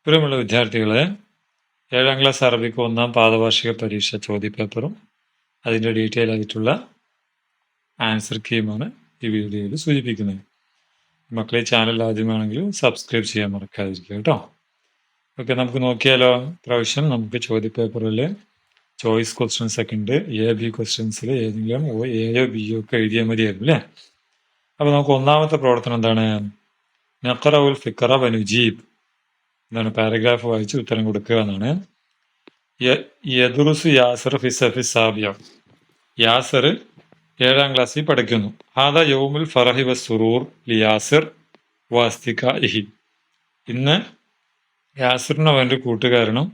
പ്രിയമുള്ള വിദ്യാർത്ഥികളെ, 7ാം ക്ലാസ് അറബിക്ക് 1ാം പാദവാർഷിക പരീക്ഷ ചോദ്യപേപ്പറും അതിൻ്റെ ഡീറ്റെയിൽ ആയിട്ടുള്ള ആൻസർ കീയുമാണ് ഈ വീഡിയോയിൽ സൂചിപ്പിക്കുന്നത്. മക്കളെ, ചാനൽ ആദ്യമാണെങ്കിൽ സബ്സ്ക്രൈബ് ചെയ്യാൻ മറക്കാതിരിക്കുക കേട്ടോ. ഓക്കെ, നമുക്ക് നോക്കിയാലോ. പ്രാവശ്യം നമുക്ക് ചോദ്യപേപ്പറിൽ ചോയ്സ് ക്വസ്റ്റ്യൻസ് ഒക്കെ ഉണ്ട്. A, B ക്വസ്റ്റ്യൻസിൽ ഏതെങ്കിലും എയോ ബിയോ ഒക്കെ എഴുതിയാൽ മതിയായിരുന്നു അല്ലേ. അപ്പോൾ നമുക്ക് ഒന്നാമത്തെ പ്രവർത്തനം എന്താണ്? നഖറഉൽ ഫിക്റ വനുജീബ്. എന്താണ്? പാരഗ്രാഫ് വായിച്ച് ഉത്തരം കൊടുക്കുക എന്നാണ്. യദുറുസു യാസർ ഫിസഫി സാബിയ. യാസർ 7ാം ക്ലാസ്സിൽ പഠിക്കുന്നു. ഹാദ യൗമുൽ ഫറഹി വസ്സുറൂർ ലി യാസിർ വാസ്തികാഇഹി. ഇന്ന് യാസിറിനും അവൻ്റെ കൂട്ടുകാരനും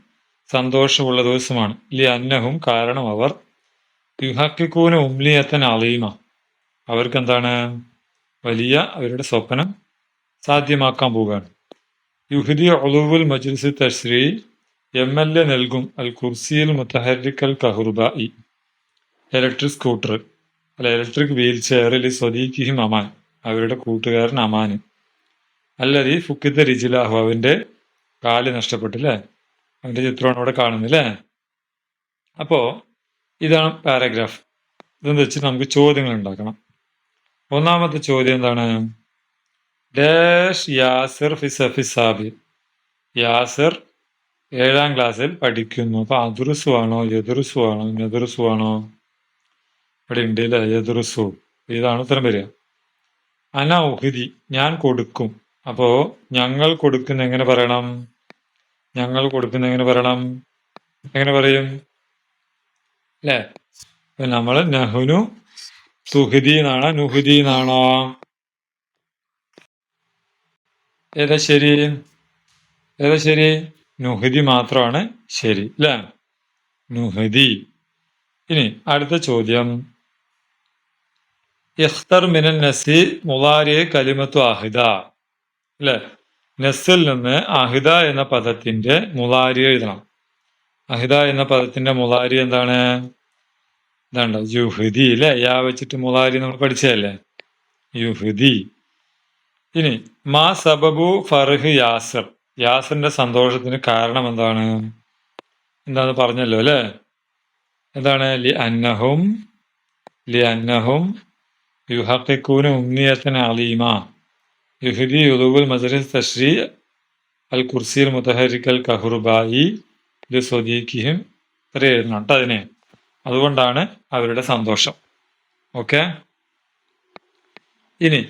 സന്തോഷമുള്ള ദിവസമാണ്. ലി അന്നഹും, കാരണം അവർ യുഹക്കിക്കൂന ഉംലിയത്തൻ അലീമ, അവർക്കെന്താണ്? വലിയ അവരുടെ സ്വപ്നം സാധ്യമാക്കാൻ പോവുകയാണ്. യുഹദി ഉളുവുൽ മജ്ലിസ് തശ്രീ, MLA നൽകും അൽ കുർസിയിൽ മുത്തഹരിക്കൽ കഹുർബായി, ഇലക്ട്രിക് സ്കൂട്ടർ അല്ല ഇലക്ട്രിക് വീൽ ചെയറിൽ സ്വദീഖിഹിം അമാൻ, അവരുടെ കൂട്ടുകാരൻ അമാന്. അല്ലതി ഫുക്കിത്ത റിജിലാഹു, അവൻ്റെ കാല് നഷ്ടപ്പെട്ടില്ലേ. അവൻ്റെ ചിത്രമാണ് ഇവിടെ കാണുന്നില്ലേ. അപ്പോൾ ഇതാണ് പാരഗ്രാഫ്. ഇതെന്ന് വെച്ച് നമുക്ക് ചോദ്യങ്ങൾ ഉണ്ടാക്കണം. ഒന്നാമത്തെ ചോദ്യം എന്താണ്? ഡാഷ് യാസിർ ഫിസഫി സാബി. യാസിർ 7ാം ക്ലാസ്സിൽ പഠിക്കുന്നു. അപ്പൊ അദുറുസു ആണോ യദുറുസു ആണോ നെദുറുസു ആണോ? ഇവിടെ ഉണ്ട് അല്ലേ, യദുറുസു. ഇതാണ് ഉത്തരം വരിക. അന ഉഹിദി, ഞാൻ കൊടുക്കും. അപ്പോ ഞങ്ങൾ കൊടുക്കുന്ന എങ്ങനെ പറയണം? ഞങ്ങൾ കൊടുക്കുന്ന എങ്ങനെ പറയണം? എങ്ങനെ പറയും അല്ലേ? നമ്മള് നഹുനു സുഹിദി എന്നാണോ നുഹിദി എന്നാണോ? ഏതാ ശരി? ഏതാ ശരി? നുഹിദി മാത്രമാണ് ശരി അല്ലേ, നുഹിദി. ഇനി അടുത്ത ചോദ്യം, ഇഖ്തർ മിനൻ നസി മുളാരിയെ കലിമത്തു അഹിദ അല്ലെ. നസിൽ നിന്ന് അഹിദ എന്ന പദത്തിന്റെ മുളാരി എഴുതണം. അഹിദ എന്ന പദത്തിന്റെ മുളാരി എന്താണ്? ഇതാണ്ട യുഹദി അല്ലെ. യാ വെച്ചിട്ട് മുളാരി നമ്മൾ പഠിച്ചതല്ലേ, യുഹദി. ഇനി മാ സബബു ഫർഹ് യാസിർ, യാസിറിന്റെ സന്തോഷത്തിന് കാരണം എന്താണ്? എന്താന്ന് പറഞ്ഞല്ലോ അല്ലെ. എന്താണ്? ലി അന്നഹും യുഹഖിഖൂന ഉംനിയത്തൻ അലീമ യുഹദി ഉളുവുൽ മജ്ലിസ് തശ്രീ അൽ കുർസിയിൽ മുതഹരിക്കൽ കഹുർബായി ലി സ്വദീഖിഹിം. ഇത്ര എഴുതണം കേട്ടോ അതിനെ. അതുകൊണ്ടാണ് അവരുടെ സന്തോഷം. ഓക്കെ. ഇനി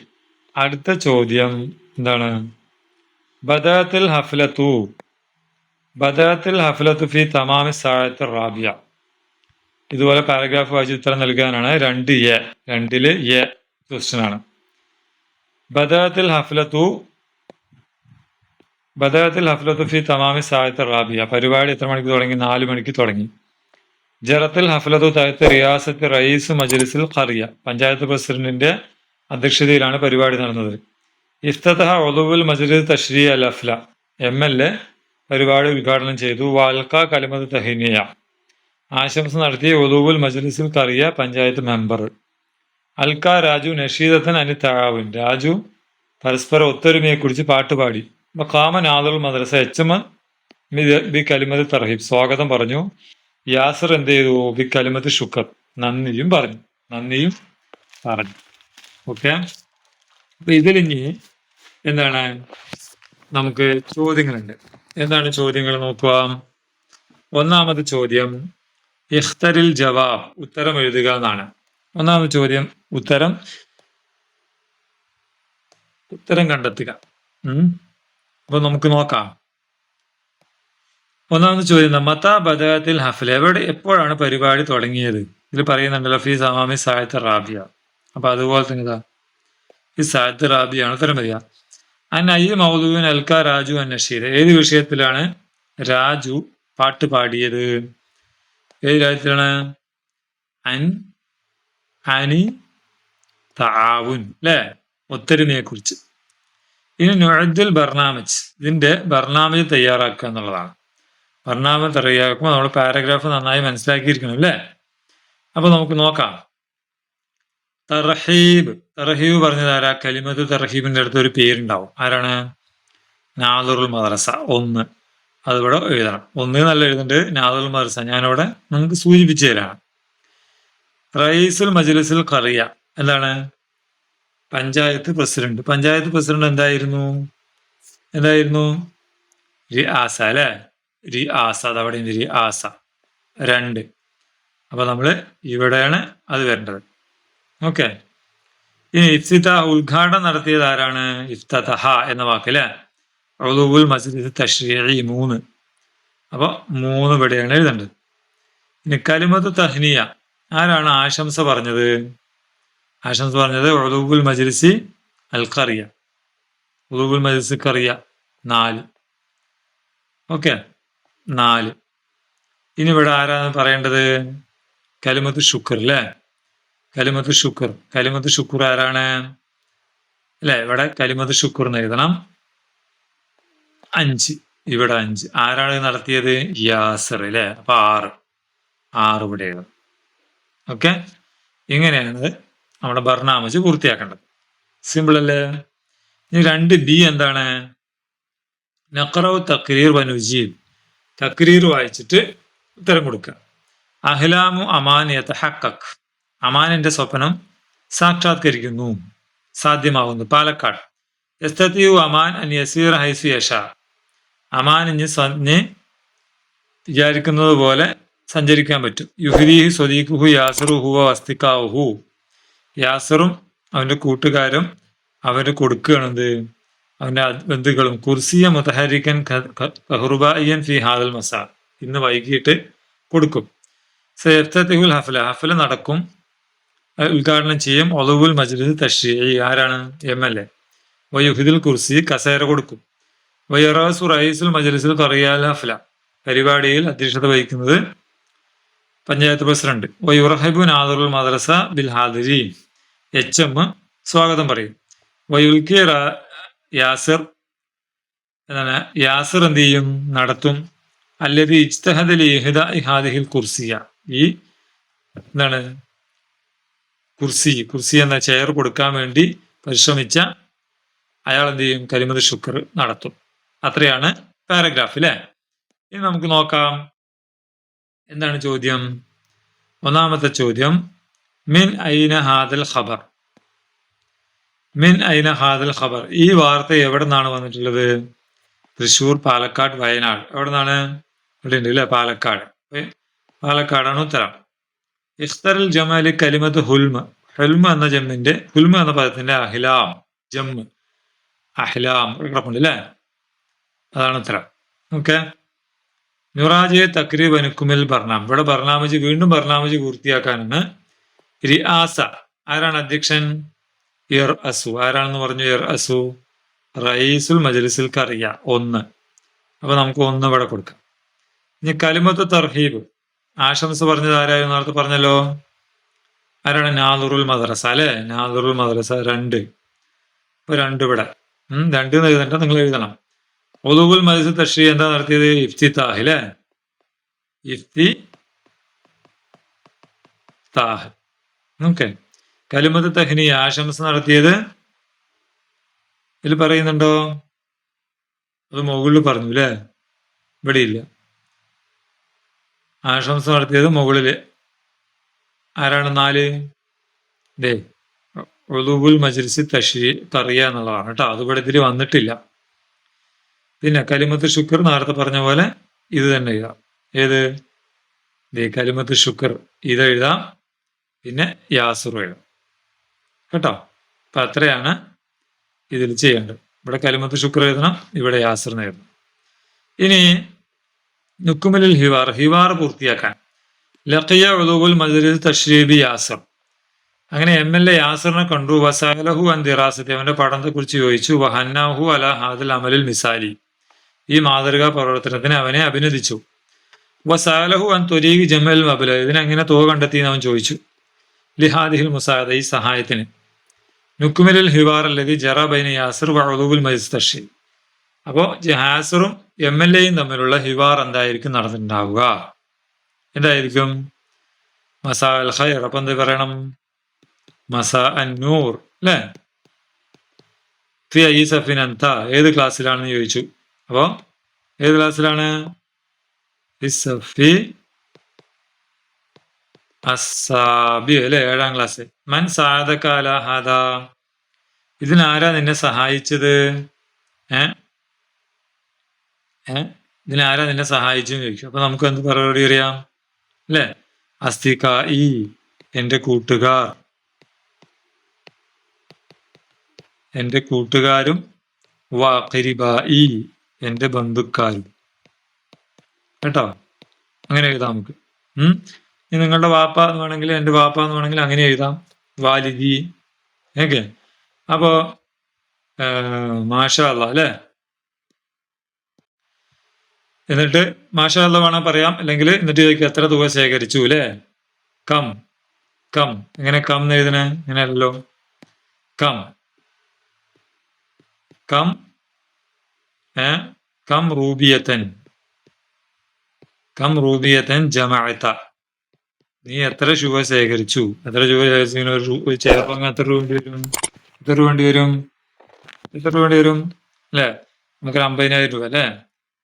അടുത്ത ചോദ്യം എന്താണ്? ബദഅത്തിൽ ഹഫ്ലത്തു ഫി തമാമി സാഅത്ത് റാബിയ. ഇതുപോലെ പാരഗ്രാഫ് വായിച്ച് ഉത്തരം നൽകാനാണ്. 2 എ ക്വസ്റ്റ്യൻ ആണ്. ബദഅത്തിൽ ഹഫ്ലത്തു ഫി തമാമി സാഅത്ത് റാബിയ. പരിപാടി എത്ര മണിക്ക് തുടങ്ങി? 4 മണിക്ക് തുടങ്ങി. ജറത്തിൽ ഹഫ്ലത്തു തഹത്ത് റിയാസത്ത് റയീസ് മജ്ലിസിൽ ഖറിയ, പഞ്ചായത്ത് പ്രസിഡന്റിന്റെ അധ്യക്ഷതയിലാണ് പരിപാടി നടന്നത്. ഇഫ്തതഹ ഉളുവുൽ മജ്ലിസ് തശ്രീ അൽ അഫ്ല, MLA പരിപാടി ഉദ്ഘാടനം ചെയ്തു. വാൽക്ക കലിമത്ത് തഹീനിയ, ആശംസ നടത്തിയ ഉളുവുൽ മജ്ലിസിൽ ഖറിയ പഞ്ചായത്ത് മെമ്പർ. അൽക്ക രാജു നഷീദത്തൻ അനി തആവുൻ, രാജു പരസ്പര ഒത്തൊരുമയെക്കുറിച്ച് പാട്ടുപാടി. മഖാമൻ ആദുൽ മദ്രസ HM ബി കലിമത്ത് തർഹീബ്, സ്വാഗതം പറഞ്ഞു. യാസിർ എന്ത് ചെയ്തു? ബി കലിമത്ത് ശുക്ർ, നന്ദിയും പറഞ്ഞു. ഓക്കെ. അപ്പൊ ഇതിലിഞ്ഞി എന്താണ്? നമുക്ക് ചോദ്യങ്ങളുണ്ട്. എന്താണ് ചോദ്യങ്ങൾ നോക്കുക. ഒന്നാമത് ചോദ്യം, ഇഖ്തറിൽ ജവാബ്, ഉത്തരം എഴുതുക എന്നാണ്. ഒന്നാമത് ചോദ്യം ഉത്തരം കണ്ടെത്തുക. അപ്പൊ നമുക്ക് നോക്കാം. ഒന്നാമത് ചോദ്യം, മതാ ബദഅത്തിൽ ഹഫ്ല, എപ്പോഴാണ് പരിപാടി തുടങ്ങിയത്? ഇതിൽ പറയുന്നുണ്ടല്ലോ ഫീ സമാമി സാഅത്ത് റാബിയ. അപ്പൊ അതുപോലെ തന്നെ ഇതാ ഈ സാഅത്ത് റാബിയാണ് ഉത്തരം വരിക. അയ്യ മൗദൂൻ അൽക്ക രാജു അന്നഷീദ്, ഏത് വിഷയത്തിലാണ് രാജു പാട്ട് പാടിയത്? ഏത് കാര്യത്തിലാണ്? അനി തആവുൻ അല്ലെ, ഒത്തൊരുമയെ കുറിച്ച്. ഇനി നുഅദ്ദുൽ ബർനാമജ്, ഇതിന്റെ ബർനാമജ് തയ്യാറാക്കുക എന്നുള്ളതാണ്. ബർനാമജ് തയ്യാറാക്കുമ്പോൾ നമ്മൾ പാരഗ്രാഫ് നന്നായി മനസ്സിലാക്കിയിരിക്കണം അല്ലേ. അപ്പൊ നമുക്ക് നോക്കാം. തർഹീബ് പറഞ്ഞത് ആരാ? കലിമത്ത് തർഹീബിന്റെ അടുത്ത് ഒരു പേരുണ്ടാവും. ആരാണ്? നാദുറുൽ മദ്രസ 1. അതിവിടെ എഴുതണം. ഒന്ന് നല്ല എഴുതുന്നുണ്ട് നാദുൽ മദ്രസ, ഞാനിവിടെ നിങ്ങൾക്ക് സൂചിപ്പിച്ചു തരാം. റയീസുൽ മജ്ലിസുൽ ഖറിയ എന്താണ്? പഞ്ചായത്ത് പ്രസിഡന്റ്. പഞ്ചായത്ത് പ്രസിഡന്റ് എന്തായിരുന്നു? റിആസ അല്ലെ? റിആസ, അതവിടെ റിആസ 2. അപ്പൊ നമ്മള് ഇവിടെയാണ് അത് വരേണ്ടത്. ഓക്കെ. ഇനി ഇഫ്തിതാഹ്, ഉദ്ഘാടനം നടത്തിയത് ആരാണ്? ഇഫ്തതഹ എന്ന വാക്ക് അല്ലെ? ഉളൂഉൽ മജ്ലിസ് തശ്രീഇ 3. അപ്പൊ 3 ഇവിടെയാണ് എഴുതേണ്ടത്. ഇനി കലിമത്ത് തഹ്നിയ, ആരാണ് ആശംസ പറഞ്ഞത്? ആശംസ പറഞ്ഞത് ഉളൂഉൽ മജ്ലിസി അൽ ഖറിയ. ഉളൂഉൽ മജ്ലിസ് ഖറിയ 4. ഓക്കെ, 4. ഇനി ഇവിടെ ആരാണ് പറയേണ്ടത്? കലിമത്ത് ശുക്ർ അല്ലേ? കലിമത്ത് ശുക്ർ ആരാണ് അല്ലെ? ഇവിടെ കലിമത്ത് ശുക്ർ എന്ന് എഴുതണം. 5, ഇവിടെ 5. ആരാണ് നടത്തിയത്? യാസർ അല്ലെ? അപ്പൊ 6 ഇവിടെ എഴുതണം. ഓക്കെ, ഇങ്ങനെയാണ് നമ്മുടെ ബർനാമജ് പൂർത്തിയാക്കേണ്ടത്. സിമ്പിൾ അല്ലേ? ഇനി 2B എന്താണ്? നഖറഉ തഖ്രീർ വനുജീബ്, തഖ്രീർ വായിച്ചിട്ട് ഉത്തരം കൊടുക്കുക. അഹ്ലാമു അമാൻ യതഹഖഖ്, അമാനിന്റെ സ്വപ്നം സാക്ഷാത്കരിക്കുന്നു, സാധ്യമാകുന്നു. പാലക്കാട്. യസ്തതിഉ അമാൻ അൻ യസീറ ഹൈസു യശാ, അമാൻ ഇനി വിചാരിക്കുന്നത് പോലെ സഞ്ചരിക്കാൻ പറ്റും. യുഹ്ദീഹി സ്വദീഖുഹു യാസിറു ഹുവ വസ്തിഖാഉഹു, യാസിറും അവന്റെ കൂട്ടുകാരും അവന് കൊടുക്കുകയാണെന്ത്? അവന്റെ ബന്ധുക്കളും. കുർസിയ മുതഹരിക്കൻ കഹ്റുബായിയൻ ഫി ഹാദൽ മസാ, ഇന്ന് വൈകിട്ട് കൊടുക്കും. സയഫ്തതിഹുൽ ഹഫല, ഹഫല നടക്കും, ഉദ്ഘാടനം ചെയ്യും. ഉളൂഉൽ മജ്ലിസ് തശ്രീഇ, ആരാണ്? MLA. വയുഹ്ദിൽ കുർസി, കസേര കൊടുക്കും. വയറാസു റയീസുൽ മജ്ലിസുൽ ഖറിയൽ ഹഫല, പരിപാടിയിൽ അധ്യക്ഷത വഹിക്കുന്നത് പഞ്ചായത്ത് പ്രസിഡന്റ്. വയുറഹിബു നാദിറുൽ മദ്രസ ബിൽ ഹാദിരി, HM സ്വാഗതം പറയും. വയുൽക്കി യാസിർ, എന്താണ്? യാസിർ എന്ത് ചെയ്യും? നടത്തും. അല്ലദി ഇജ്തഹദ ലി ഇഹ്ദാഇ ഹാദിഹിൽ കുർസിയ, ഈ എന്താണ് കുർസി എന്ന ചെയർ കൊടുക്കാൻ വേണ്ടി പരിശ്രമിച്ച അയാൾ എന്ത് ചെയ്യും? കലിമത്ത് ശുക്ർ നടത്തും. അത്രയാണ് പാരഗ്രാഫ് അല്ലെ? ഇനി നമുക്ക് നോക്കാം എന്താണ് ചോദ്യം. ഒന്നാമത്തെ ചോദ്യം, മിൻ ഐന ഹാദൽ ഖബർ, മിൻ ഐന ഹാദൽ ഖബർ, ഈ വാർത്ത എവിടെ നിന്നാണ് വന്നിട്ടുള്ളത്? തൃശ്ശൂർ, പാലക്കാട്, വയനാട്. എവിടെ നിന്നാണ്? ഇവിടെ ഉണ്ട് അല്ലെ? പാലക്കാടാണ് ഉത്തരം. ഇഖ്തറൽ ജമാലി കലിമത്ത് ഹുൽമ, ഹുൽമ എന്ന ജമ്മിന്റെ, ഹുൽമ എന്ന പദത്തിന്റെ അഹ്ലാം, ജമ്മ് അഹ്ലാം കിടപ്പുണ്ട് അല്ലെ? അതാണ് ഉത്തരം. ഓക്കെ. നുറാജെ തക്രീബ് അനുക്കുമിൽ ബർനാം, ഇവിടെ ബർനാമജ്, വീണ്ടും ബർനാമജ് പൂർത്തിയാക്കാനാണ്. റിആസ, ആരാണ് അധ്യക്ഷൻ? ഇർ അസു, ആരാണെന്ന് പറഞ്ഞു? ഇർ അസു റയീസുൽ മജ്ലിസിൽ ഖറിയ 1. അപ്പൊ നമുക്ക് 1 ഇവിടെ കൊടുക്കാം. ഇനി കലിമത്ത് തർഹീബ്, ആശംസ പറഞ്ഞത് ആരായിരുന്നു? നേരത്തെ പറഞ്ഞല്ലോ, ആരാണ്? നാദിറുൽ മദ്രസ അല്ലെ? നാദിറുൽ മദ്രസ 2. ഇപ്പൊ 2 ഇവിടെ. 2 എന്ന് എഴുതണ്ട, നിങ്ങൾ എഴുതണം. ഉളൂഉൽ മജ്ലിസ് തശ്രീഇ എന്താ നടത്തിയത്? ഇഫ്തിതാഹ് അല്ലെ? ഇഫ്തിതാഹ്. ഓക്കെ. കലിമത്ത് തഹ്നിയ, ആശംസ നടത്തിയത് ഇതിൽ പറയുന്നുണ്ടോ? അത് മുകളിൽ പറഞ്ഞു അല്ലെ? ഇവിടെ ഇല്ല. ആശംസ നടത്തിയത് മുകളില്. ആരാണ്? 4. ദേ ഉളൂഉൽ മജ്ലിസ് തശ്രീഇ ഖറിയ എന്നുള്ളതാണ് കേട്ടോ. അത് ഇവിടെ ഇതിൽ വന്നിട്ടില്ല. പിന്നെ കലിമത്ത് ശുക്ർ നേരത്തെ പറഞ്ഞ പോലെ ഇത് തന്നെ എഴുതാം. ഏത്? ദേ കലിമത്ത് ശുക്ർ ഇത് എഴുതാം, പിന്നെ യാസിർ എഴുതാം കേട്ടോ. അപ്പൊ അത്രയാണ് ഇതിൽ ചെയ്യേണ്ടത്. ഇവിടെ കലിമത്ത് ശുക്ർ എഴുതണം, ഇവിടെ യാസിറിന് എഴുതണം. ഇനി നുക്കുമലിൽ ഹിവാർ പൂർത്തിയാക്കാൻ. ലഖിയ ഉളൂഉൽ മജ്ലിസ് തശ്രീബി യാസിർ, അങ്ങനെ MLA യാസിറിനെ കണ്ടു. വസഅലഹു അൻ ദിറാസത്തി, അവന്റെ പഠനത്തെ കുറിച്ച് ചോദിച്ചു. വഹന്നാഹു അലാ ഹാദിൽ അമലിൽ മിസാലി, ഈ മാതൃകാ പ്രവർത്തനത്തിന് അവനെ അഭിനന്ദിച്ചു. വസഅലഹു അൻ ത്വരീഖ് ജമൽ മബ്ല, ഇതിനെങ്ങനെ തുക കണ്ടെത്തി എന്ന് അവൻ ചോദിച്ചു. ലിഹാദിഹിൽ മുസാദ, ഈ സഹായത്തിന്. നുക്കുമലിൽ ഹിവാർ അല്ലദി ജറ ബൈന യാസിർ വ ഉളൂഉൽ മജ്ലിസ് തശ്രീഇ, അപ്പോ യാസിറും MLAയും തമ്മിലുള്ള ഹിവാർ എന്തായിരിക്കും നടന്നിട്ടുണ്ടാവുക? എന്തായിരിക്കും? മസാ അൽ ഖൈർ. അപ്പൊ എന്ത് പറയണം? മസാ അൻ നൂർ അല്ലെ? ഫി അയ്യി സഫിൻ അൻത, ഏത് ക്ലാസ്സിലാണെന്ന് ചോദിച്ചു. അപ്പോ ഏത് ക്ലാസ്സിലാണ്? ഫിസ്സഫി അസ്സാബി അല്ലെ, 7ാം ക്ലാസ്. മൻ സാദക അലാ ഹാദാ, ഇതിനാരാ നിന്നെ സഹായിച്ചത്? ഏഹ് ഏഹ് ഇതിനാരാ നിന്നെ സഹായിച്ചെന്ന് ചോദിക്കും. അപ്പൊ നമുക്ക് എന്ത് മറുപടി അറിയാം അല്ലെ? അസ്തികായി, എന്റെ കൂട്ടുകാർ, എന്റെ കൂട്ടുകാരും, വഖരിബായി, എന്റെ ബന്ധുക്കാരും. കേട്ടോ, അങ്ങനെ എഴുതാം നമുക്ക്. ഇനി നിങ്ങളുടെ വാപ്പ എന്ന് വേണമെങ്കിൽ, എന്റെ വാപ്പ എന്ന് വേണമെങ്കിൽ അങ്ങനെ എഴുതാം, വാലിദി. ഓക്കെ, അപ്പോ മാഷാ അല്ലാ അല്ലെ. എന്നിട്ട് മാഷാ അല്ലാ വേണം പറയാം, അല്ലെങ്കിൽ എന്നിട്ട് ചോദിക്കുക എത്ര തുക ശേഖരിച്ചു അല്ലെ. കം കം, എങ്ങനെ കം എന്ന് എഴുതണേ? ഇങ്ങനെയല്ലോ, കം കം കം റൂബിയത്തൻ, കം റൂബിയത്തൻ ജമഅത, നീ എത്ര രൂപ ശേഖരിച്ചു? എത്ര രൂപ ശേഖരിച്ചു? ഒരു ചെയർപ്പങ്ങ് എത്ര രൂപ വേണ്ടി വരും? എത്ര രൂപ വേണ്ടി വരും? എത്ര രൂപ വേണ്ടി വരും അല്ലെ? നമുക്കൊരു 50,000 രൂപ അല്ലെ.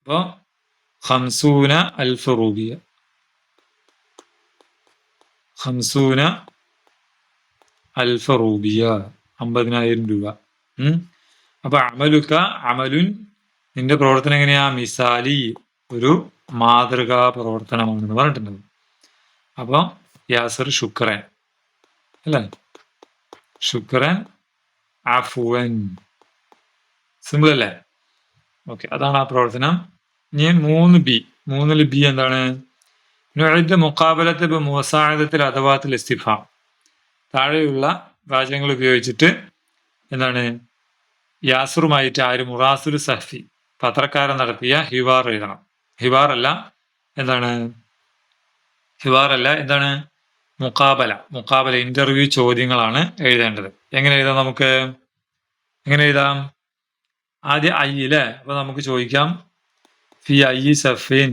അപ്പൊ 50 അൽഫ് റൂബിയ, 50 അൽഫ് റൂബിയ, 50,000 രൂപ. അപ്പൊ അമലുക അമലുൻ, നിന്റെ പ്രവർത്തനം എങ്ങനെയാ? മിസാലി, ഒരു മാതൃകാ പ്രവർത്തനമാണെന്ന് പറഞ്ഞിട്ടുണ്ട്. അപ്പൊ യാസർ ശുക്രൻ അല്ലെ, ശുക്രൻ അഫ്വൻ, സിമ്പിൾ അല്ലേ? ഓക്കെ, അതാണ് ആ പ്രവർത്തനം. ഇനി 3B, 3ൽ ബി എന്താണ്? നുഇദ് മുഖാബലത്ത് ബിമുസാഅദത്തിൽ അദവാത്തിൽ ഇസ്തിഫാം, താഴെയുള്ള വാചകങ്ങൾ ഉപയോഗിച്ചിട്ട് എന്താണ് യാസറുമായിട്ട് ആര്? മുറാസുൽ സഹഫി, പത്രക്കാരൻ നടത്തിയ ഹിവാർ എഴുതണം. ഹിവാർ അല്ല, എന്താണ് മുഖാബല, ഇന്റർവ്യൂ ചോദ്യങ്ങളാണ് എഴുതേണ്ടത്. എങ്ങനെ എഴുതാം നമുക്ക്? എങ്ങനെ എഴുതാം? ആദ്യം ഐ അല്ലേ. അപ്പൊ നമുക്ക് ചോദിക്കാം, ഫി ഐ സഫിൻ,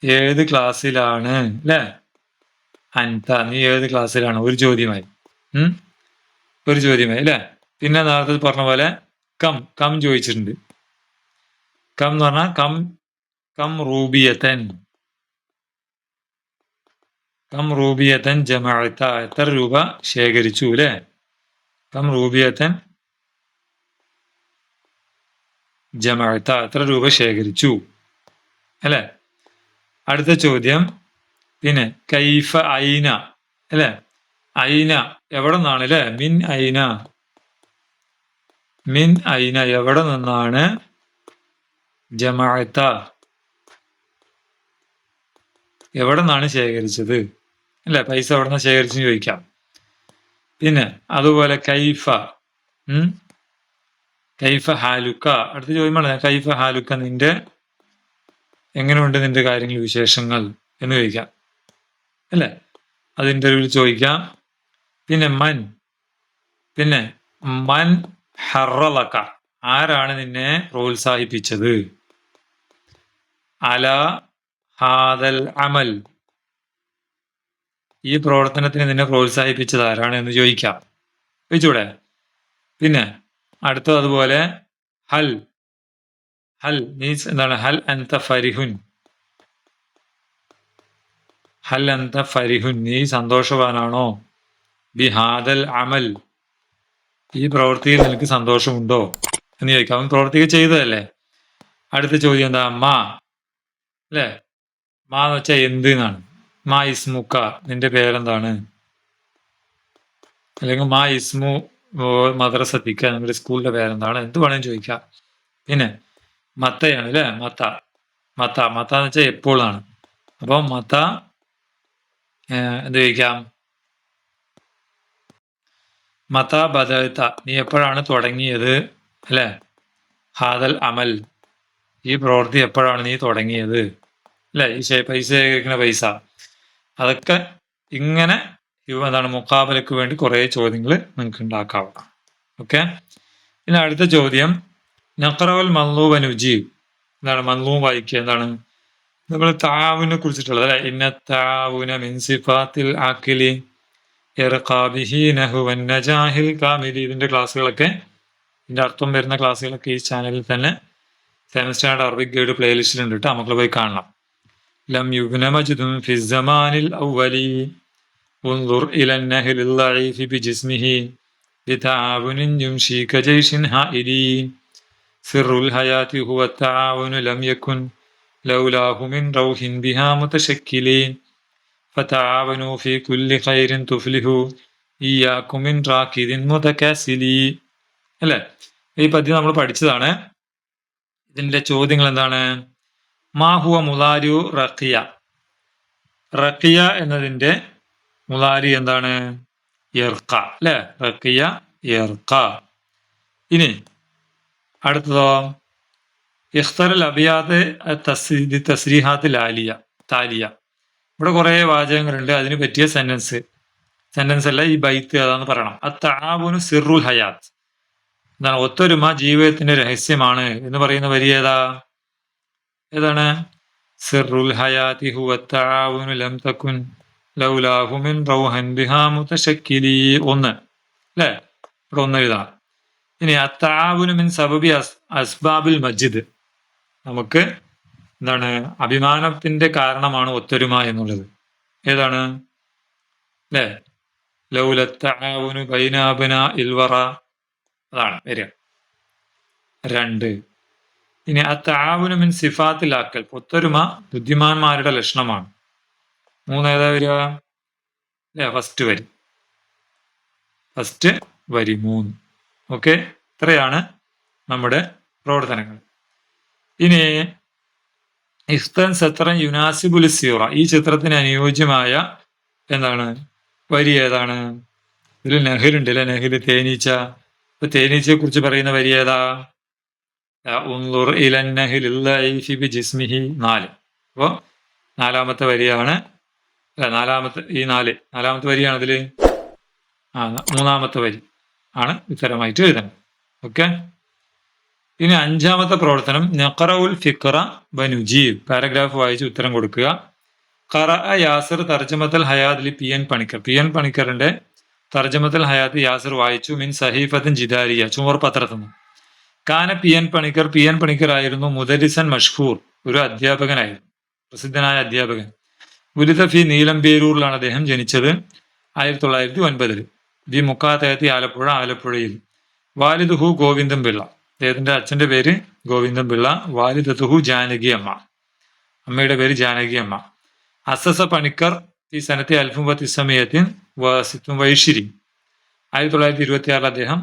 ഏത് ക്ലാസ്സിലാണ് അല്ലെ. അൻത, നീ ഏത് ക്ലാസ്സിലാണ്? ഒരു ചോദ്യമായി അല്ലെ. പിന്നെ നേരത്തെ പറഞ്ഞ പോലെ കം ചോദിച്ചിട്ടുണ്ട്. കം എന്ന് പറഞ്ഞാൽ കം റൂബിയത്തൻ ജമഅത, എത്ര രൂപ ശേഖരിച്ചു അല്ലെ. കം റൂബിയത്തൻ ജമഅത, എത്ര രൂപ ശേഖരിച്ചു അല്ലെ. അടുത്ത ചോദ്യം, പിന്നെ കൈഫ ഐന അല്ലെ. ഐന എവിടെ നിന്നാണ് അല്ലെ. മിൻ ഐന എവിടെ നിന്നാണ്? ജമഅത എവിടെ നിന്നാണ് ശേഖരിച്ചത് അല്ലെ. പൈസ എവിടെ നിന്ന് ശേഖരിച്ചെന്ന് ചോദിക്കാം. പിന്നെ അതുപോലെ കൈഫ ഹാലുക്ക, അടുത്ത ചോദ്യമാണ് കൈഫ ഹാലുക്ക, നിന്റെ എങ്ങനെയുണ്ട് നിന്റെ കാര്യങ്ങൾ, വിശേഷങ്ങൾ എന്ന് ചോദിക്കാം അല്ലെ. അത് ഇന്റർവ്യൂവിൽ ചോദിക്കാം. പിന്നെ മൻ ഹറലക, ആരാണ് നിന്നെ പ്രോത്സാഹിപ്പിച്ചത്? അല ഹാദൽ അമൽ, ഈ പ്രവർത്തനത്തിന് നിന്നെ പ്രോത്സാഹിപ്പിച്ചത് ആരാണ് എന്ന് ചോദിക്കാം. ചോദിച്ചൂടെ? പിന്നെ അടുത്തത് അതുപോലെ ഹൽ നീ എന്താണ്? ഹൽ അൻത ഫരിഹുൻ, നീ സന്തോഷവാനാണോ? ബിഹാദൽ അമൽ, ഈ പ്രവൃത്തിയിൽ നിനക്ക് സന്തോഷമുണ്ടോ എന്ന് ചോദിക്കാം. അവൻ പ്രവർത്തിക്ക് ചെയ്തതല്ലേ. അടുത്ത ചോദ്യം എന്താ? മാ അല്ലെ. മാ എന്ന് വെച്ചാൽ എന്ത് എന്നാണ്. മാ ഇസ്മുക്ക, നിന്റെ പേരെന്താണ്? അല്ലെങ്കിൽ മാ ഇസ്മു മദ്രസത്തിക്ക, നമ്മുടെ സ്കൂളിന്റെ പേരെന്താണ്? എന്ത് വേണമെങ്കിലും ചോദിക്കാം. പിന്നെ മത്തയാണ് അല്ലെ. മത്ത എന്ന് വെച്ചാൽ എപ്പോഴാണ്. അപ്പം മത്ത എന്ത് ചോദിക്കാം? മത ബദഅത, നീ എപ്പോഴാണ് തുടങ്ങിയത് അല്ലെ. ഹാദൽ അമൽ, ഈ പ്രവൃത്തി എപ്പോഴാണ് നീ തുടങ്ങിയത് അല്ലെ. ഈ പൈസ ശേഖരിക്കുന്ന പൈസ, അതൊക്കെ ഇങ്ങനെ എന്താണ് മുഖാബലക്ക് വേണ്ടി കുറെ ചോദ്യങ്ങൾ നിങ്ങൾക്ക് ഉണ്ടാക്കാം. ഓക്കെ, ഇനി അടുത്ത ചോദ്യം, നഖറവൽ മൻലൂബ നുജീബ്, എന്താണ് മൻലൂബ് വായിക്കുക. എന്താണ് നമ്മൾ താവുനെ കുറിച്ചിട്ടുള്ളത് അല്ലെ. ഇന്ന താവുന മിൻ സിഫാത്തിൽ ആഖിലി ഇർഖാബിഹി നഹുവൻ നജാഹിൽ കാമിലി. ഇതിന്റെ ക്ലാസ്സുകളൊക്കെ, ഇതിന്റെ അർത്ഥം വരുന്ന ക്ലാസ്സുകളൊക്കെ ഈ ചാനലിൽ തന്നെ സെവൻ സ്റ്റാൻഡേർഡ് അറബിക് ഗൈഡ് പ്ലേലിസ്റ്റിലുണ്ട് കേട്ടോ, മക്കൾ പോയി കാണണം. ലം യുബ്ന മജ്ദുൻ ഫി സമാനിൽ അവ്വലി ഉൻദുർ ഇലൻ നഹ്ലിൽ ളഈഫി ബിജിസ്മിഹി ബിതആവുനിൻ യുംശി കജൈഷിൻ ഹായിലി സിറുൽ ഹയാതി ഹുവ തആവുനു ലം യകുൻ ലൗലാഹു മിൻ റൗഹിൻ ബിഹാ മുതശക്കിലീൻ ഫതആവനു ഫി കുല്ലി ഖൈരിൻ തുഫ്ലിഹു ഇയ്യാകും മിൻ റാകിദിൻ മുതകാസിലി. അല്ലേ? ഈ പദ്യം നമ്മൾ പഠിച്ചതാണ്. ഇതിന്റെ ചോദ്യങ്ങൾ എന്താണ്? മാഹുവ മുലാരിയു റഖിയ. റഖിയ എന്നതിന്റെ മുലാരി എന്താണ്? യർഖ. അല്ലെ? റഖിയ യർഖ. ഇനി അടുത്തതോ ഇഖ്തറൽ അബിയാത്ത് തസ്രീഹാത്തിൽ ആലിയ താലിയ. ഇവിടെ കുറെ വാചകങ്ങളുണ്ട്, അതിന് പറ്റിയ സെന്റൻസ് അല്ല ഈ ബൈത്ത് അതാന്ന് പറയണം. അത്തആവുനു സിറുൽ ഹയാത്ത് എന്താണ്? ഒത്തൊരുമ ജീവിതത്തിന്റെ രഹസ്യമാണ് എന്ന് പറയുന്ന വരി ഏതാണ്? സിറുൽ ഹയാതി ഹുവ തആവുനു ലം തകുൻ ലൗലാഹു മിൻ റൗഹൻ ബിഹാ മുതശക്കിലി. ഒന്ന് അല്ലേ? ഇവിടെ ഒന്ന് എഴുതാം. ഇനി അത്തആവുനു മിൻ സബബി അസ്ബാബിൽ മജിദ്. നമുക്ക് എന്താണ്? അഭിമാനത്തിന്റെ കാരണമാണ് ഒത്തൊരുമ എന്നുള്ളത്. ഏതാണ്? അല്ലേ? ലൗല തആവുനു ബൈന അബ്നാഇൽ വറ. അതാണ് വരിക. 2. ഇനി അത്തആവുനു മിൻ സിഫാത്തിൽ ആക്കൽ. ഒത്തൊരുമ ബുദ്ധിമാന്മാരുടെ ലക്ഷണമാണ്. 3 ഏതാ വരിക? അല്ലേ? ഫസ്റ്റ് വരി 3. ഓക്കെ, ഇത്രയാണ് നമ്മുടെ പ്രവർത്തനങ്ങൾ. ഇനി ഇഖ്തൻ സത്രൻ യുനാസിബുൽ സീറ. ഈ ചിത്രത്തിന് അനുയോജ്യമായ എന്താണ് വരി ഏതാണ്? ഇതിൽ നെഹിലുണ്ട് അല്ലെ? നെഹില് തേനീച്ച. ഇപ്പൊ തേനീച്ചയെ കുറിച്ച് പറയുന്ന വരി ഏതാ? ഉൻദുർ ഇലൻ നഹ്ലിൽ ളഈഫി ബിജിസ്മിഹി. 4. അപ്പോ നാലാമത്തെ വരിയാണ്. നാലാമത്തെ വരിയാണ് ഇതില്. മൂന്നാമത്തെ വരി ആണ് ഉത്തരമായിട്ട് എഴുതണം. ഓക്കെ. ഇനി 5ാമത്തെ പ്രവർത്തനം നഖറഉൽ ഫിഖ്റ വനുജീബ്. പാരഗ്രാഫ് വായിച്ച് ഉത്തരം കൊടുക്കുക. ഖറഅ യാസിർ തർജമത്തുൽ ഹയാത്ത് P N Panicker. P N പണിക്കറിന്റെ തർജമത്തുൽ ഹയാത്ത് യാസിർ വായിച്ചു. മിൻ സഹീഫത്തിൻ ജിദാരിയ. ചുമർ പത്രത്തിൽ നിന്ന്. കാന പി എൻ പണിക്കർ ആയിരുന്നു മുദരിസൻ മഷ്ഹൂർ. ഒരു അധ്യാപകനായിരുന്നു, പ്രസിദ്ധനായ അധ്യാപകൻ. ഉലിദ ഫി നീലംപേരൂരിലാണ് അദ്ദേഹം ജനിച്ചത്. 1909. ബി മുക്കാത്തയത്തി ആലപ്പുഴയിൽ. വാലിദുഹു ഗോവിന്ദൻ പിള്ള. അദ്ദേഹത്തിന്റെ അച്ഛന്റെ പേര് ഗോവിന്ദൻ പിള്ള. വാലിദത്തുഹു ജാനകി അമ്മ. അമ്മയുടെ പേര് ജാനകി അമ്മ. അസസ പണിക്കർ ഈ സനത്തെ 1926. 1926 അദ്ദേഹം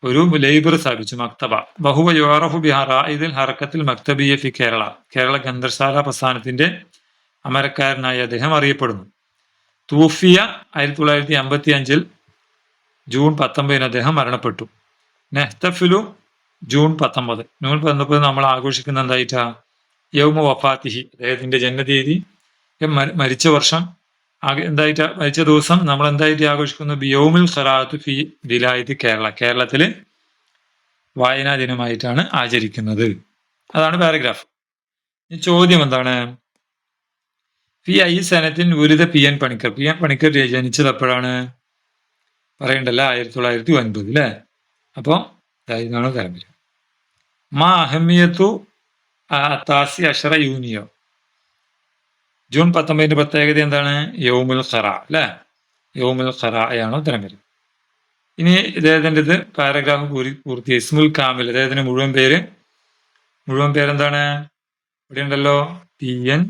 ഒരു ലൈബ്രറി സ്ഥാപിച്ചു, മക്തബ. ബഹുവ യുഅറഫു ബിഹറാഇദിൽ ഹറക്കത്തിൽ മക്തബിയ ഫി കേരള. കേരള ഗ്രന്ഥശാല പ്രസ്ഥാനത്തിന്റെ അമരക്കാരനായി അദ്ദേഹം അറിയപ്പെടുന്നു. തൂഫിയ 1955 ജൂൺ 19 അദ്ദേഹം മരണപ്പെട്ടു. നെഹ്തഫിലു ജൂൺ 19 നമ്മൾ ആഘോഷിക്കുന്ന എന്തായിട്ടാ? യൗമ വഫാത്തിഹി. അദ്ദേഹത്തിന്റെ ജന്മതീയതി, മരിച്ച വർഷം മരിച്ച ദിവസം നമ്മൾ എന്തായിട്ട് ആഘോഷിക്കുന്നു? യൗമുൽ ഖിറാഅത്ത് ഫി വിലായത്തി കേരള. കേരളത്തില് വായനാ ദിനമായിട്ടാണ് ആചരിക്കുന്നത്. അതാണ് പാരഗ്രാഫ്. ഈ ചോദ്യം എന്താണ്? ഫി ഐ സനത്തിൻ ഉലിദ P N Panicker. P N Panicker ജനിച്ചത് എപ്പോഴാണ്? പറയണ്ടല്ല, 1909 അല്ലേ? അപ്പോ ഇതാണ് തരം വരിക. മാ അഹമിയത്തു താസി അഷറ യൂനിയോ. ജൂൺ 19 പ്രത്യേകത എന്താണ്? യൗമുൽ ഖറ അല്ലെ? യൗമുൽ ഖറയാണ് ഉത്തരം വരിക. ഇനി ഇദ്ദേഹത്തിന്റെ പാരഗ്രാഫ് പൂർത്തി. ഇസ്മുൽ കാമിൽ. അദ്ദേഹത്തിന്റെ മുഴുവൻ പേരെന്താണ്? ഇവിടെ ഉണ്ടല്ലോ, പി എൻ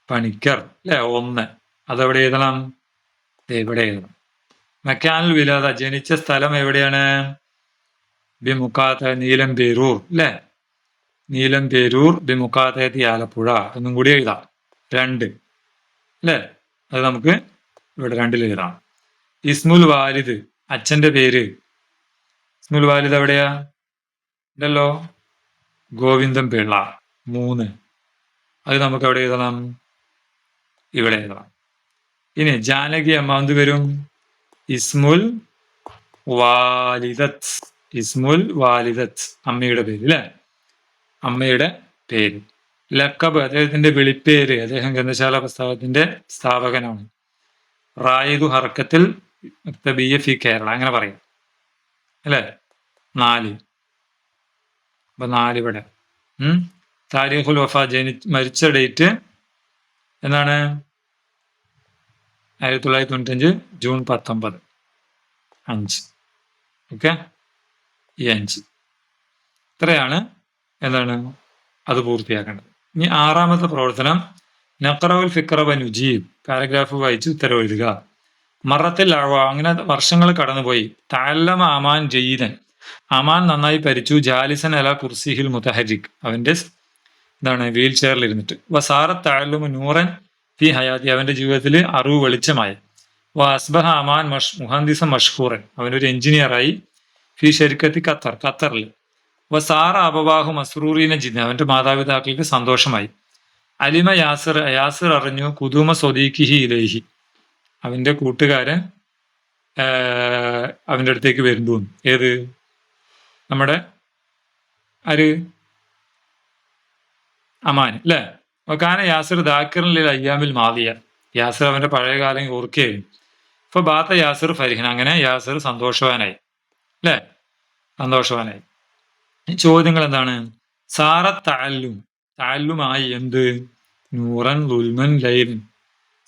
പണിക്കർ അല്ലെ? 1. അതെവിടെ എഴുതണം? എവിടെ എഴുതണം? മക്കാനുൽ വിലാദ. ജനിച്ച സ്ഥലം എവിടെയാണ്? ബിമുക്കാത്ത നീലംപേരൂർ അല്ലെ? നീലംപേരൂർ ബിമുക്കാത്തയത്തി ആലപ്പുഴ. ഒന്നും കൂടി എഴുതാം. 2 അല്ലേ? അത് നമുക്ക് ഇവിടെ 2 എഴുതാം. ഇസ്മുൽ വാലിദ്. അച്ഛന്റെ പേര്. ഇസ്മുൽ വാലിദ് എവിടെയാ? ഉണ്ടല്ലോ, ഗോവിന്ദൻ പിള്ള. 3. അത് നമുക്ക് എവിടെ എഴുതണം? ഇവിടെ എഴുതണം. ഇനി ജാനകി അമ്മ എന്ത് വരും? ഇസ്മുൽ വാലിദത്ത്. അമ്മയുടെ പേര് അല്ലെ? അമ്മയുടെ പേര്. ലക്കബ്. അദ്ദേഹത്തിന്റെ വിളിപ്പേര്. അദ്ദേഹം ഗ്രന്ഥശാല പ്രസ്ഥാനത്തിന്റെ സ്ഥാപകനാണ്. റായിദു ഹർക്കത്തിൽ മക്തബിയ ഫി കേരള. അങ്ങനെ പറയാം അല്ലെ? 4. അപ്പൊ 4 ഇവിടെ. താരീഖുൽ വഫ മരിച്ച ഡേറ്റ് എന്താണ്? 1995 ജൂൺ 19, 5. ഓക്കെ, ഈ 5 ഇത്രയാണ് എന്താണ് അത് പൂർത്തിയാക്കേണ്ടത്. ഇനി 6ാമത്തെ പ്രവർത്തനം നഖറവുൽ ഫിക്ര വ നുജീബ്, പാരഗ്രാഫ് വായിച്ച് ഉത്തരവ് എഴുതുക. മറത്തിൽ അങ്ങനെ വർഷങ്ങൾ കടന്നുപോയി. തഅല്ലമ അമാൻ ജയ്യിദൻ, അമാൻ നന്നായി പഠിച്ചു. ജാലിസൻ അല കുർസിഹിൽ മുതഹരിക്, അവന്റെ എന്താണ് വീൽ ചെയറിൽ ഇരുന്നിട്ട്. വസാറത്ത് തഅല്ലുമു നൂറൻ ഫി ഹയാത്തി, അവന്റെ ജീവിതത്തിൽ അറിവ് വെളിച്ചമായി. വ അസ്ബഹ അമാൻ മുഹന്ദിസ മഷ്ഹൂറൻ, അവനൊരു എഞ്ചിനീയറായി. ഫി ഷരിക്കത്തി ഖത്തറിൽ. വസാറ അബവാഹു മസ്റൂറീന ജിദ്ദൻ, അവന്റെ മാതാപിതാക്കൾക്ക് സന്തോഷമായി. അലിമ യാസിർ അറിഞ്ഞു. കുദൂമ സ്വദീഖിഹി ഇലൈഹി, അവന്റെ കൂട്ടുകാരൻ അവന്റെ അടുത്തേക്ക് വരുന്നു. ഏത്? നമ്മുടെ ആര്? അമാൻ അല്ലേ? കാന യാസിർ ദാക്കിറിൽ അയ്യാമിൽ മാദിയ, യാസിർ അവന്റെ പഴയ കാലം ഓർക്കുകയായിരുന്നു. ഇപ്പൊ ബാത്ത യാസിർ ഫരിഹൻ, അങ്ങനെ യാസിർ സന്തോഷവാനായി അല്ലേ? സന്തോഷവാനായി. ചോദ്യങ്ങൾ എന്താണ്? സാറ തഅല്ലുമായി എന്ത്? നൂറൻ ലുൽമൻ ലൈലൻ.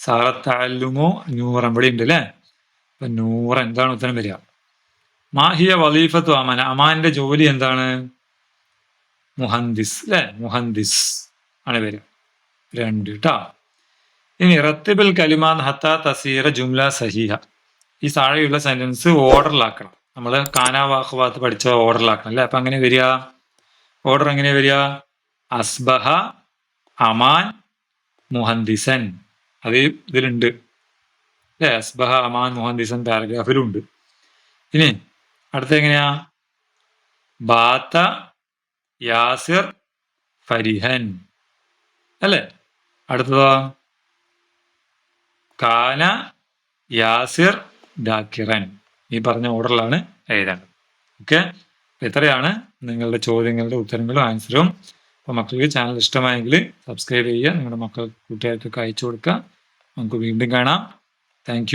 സാറ തഅല്ലുമോ നൂറൻ, ഇവിടെ ഉണ്ട് അല്ലേ? അപ്പൊ നൂറൻ എന്താണ് ഉത്തരം വരിക? മാഹിയ വലീഫത്തു അമാൻ, അമാന്റെ ജോലി എന്താണ്? മുഹന്ദിസ് അല്ലെ? മുഹന്ദിസ് ആണ് വരിക. 2 ട്ടാ. ഇനി റത്തിബിൽ കലിമാൻ ഹത്താ തസീറ ജുംല സഹീഹ, ഈ താഴെയുള്ള സെന്റൻസ് ഓർഡറിലാക്കണം. നമ്മൾ കാനാവാഹുവാത്ത് പഠിച്ച ഓർഡറിലാക്കണം അല്ലെ? അപ്പൊ അങ്ങനെ വരിക, ഓർഡർ എങ്ങനെ വരിക? അസ്ബഹ അമാൻ മുഹന്ദിസൻ, അത് ഇതിലുണ്ട് അല്ലെ? അസ്ബഹ അമാൻ മുഹന്ദിസൻ പാരഗ്രാഫിലുണ്ട്. ഇനി അടുത്ത എങ്ങനെയാ? ബാത്ത യാസിർ ഫരിഹൻ അല്ലെ? അടുത്തതോ? കാന യാസിർ ദാക്കിറൻ. ഈ പറഞ്ഞ ഓർഡറിലാണ് എഴുതേണ്ടത്. ഓക്കെ, ഇത്രയാണ് നിങ്ങളുടെ ചോദ്യങ്ങളുടെ ഉത്തരങ്ങളും ആൻസറും. അപ്പോൾ മക്കൾക്ക് ചാനൽ ഇഷ്ടമായെങ്കിൽ സബ്സ്ക്രൈബ് ചെയ്യുക, നിങ്ങളുടെ മക്കൾ കൂട്ടുകാർക്കൊക്കെ അയച്ചു കൊടുക്കുക. നമുക്ക് വീണ്ടും കാണാം. താങ്ക്